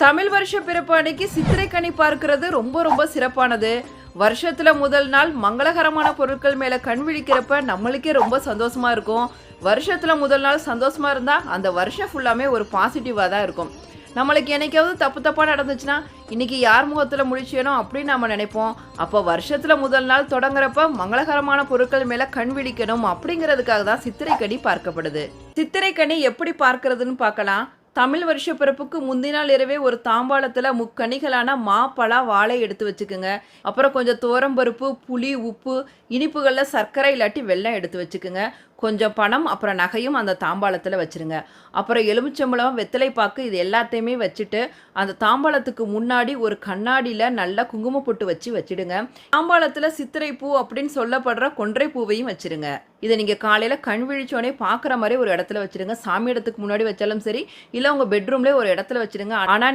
தமிழ் வருஷ பிறப்பு அன்னைக்கு சித்திரை கனி பார்க்கிறது ரொம்ப ரொம்ப சிறப்பானது. வருஷத்துல முதல் நாள் மங்களகரமான பொருட்கள் மேல கண் விழிக்கிறப்ப நம்மளுக்கே ரொம்ப சந்தோஷமா இருக்கும். வருஷத்துல முதல் நாள் சந்தோஷமா இருந்தா அந்த வருஷம் ஃபுல்லாமே ஒரு பாசிட்டிவா தான் இருக்கும். நம்மளுக்கு என்னைக்காவது தப்பா நடந்துச்சுன்னா இன்னைக்கு யார் முகத்துல முழிச்சேனோ அப்படின்னு நம்ம நினைப்போம். அப்போ வருஷத்துல முதல் நாள் தொடங்குறப்ப மங்களகரமான பொருட்கள் மேல கண் விழிக்கணும் அப்படிங்கிறதுக்காக தான் சித்திரை கனி பார்க்கப்படுது. சித்திரை கனி எப்படி பார்க்கறதுன்னு பார்க்கலாம். தமிழ் வருஷ பிறப்புக்கு முந்தின நாள் இரவே ஒரு தாம்பாளத்தில் முக்கனிகளான மா, பலா, வாழை எடுத்து வச்சுக்கோங்க. அப்புறம் கொஞ்சம் துவரம்பருப்பு, புளி, உப்பு, இனிப்புகளில் சர்க்கரை இல்லாட்டி வெல்லம் எடுத்து வச்சுக்கோங்க. கொஞ்சம் பணம், அப்புறம் நகையும் அந்த தாம்பாளத்தில் வச்சுருங்க. அப்புறம் எலுமிச்சம்பழம், வெத்தலைப்பாக்கு இது எல்லாத்தையுமே வச்சுட்டு அந்த தாம்பாளத்துக்கு முன்னாடி ஒரு கண்ணாடியில் நல்லா குங்குமப்பொட்டு வச்சுடுங்க. தாம்பாளத்தில் சித்திரை பூ அப்படின்னு சொல்லப்படுற கொன்றை பூவையும் வச்சுருங்க. இதை நீங்கள் காலையில் கண் விழிச்சோடனே பார்க்குற மாதிரி ஒரு இடத்துல வச்சுடுங்க. சாமி இடத்துக்கு முன்னாடி வச்சாலும் சரி, இல்லை உங்கள் பெட்ரூம்லேயே ஒரு இடத்துல வச்சுடுங்க. ஆனால்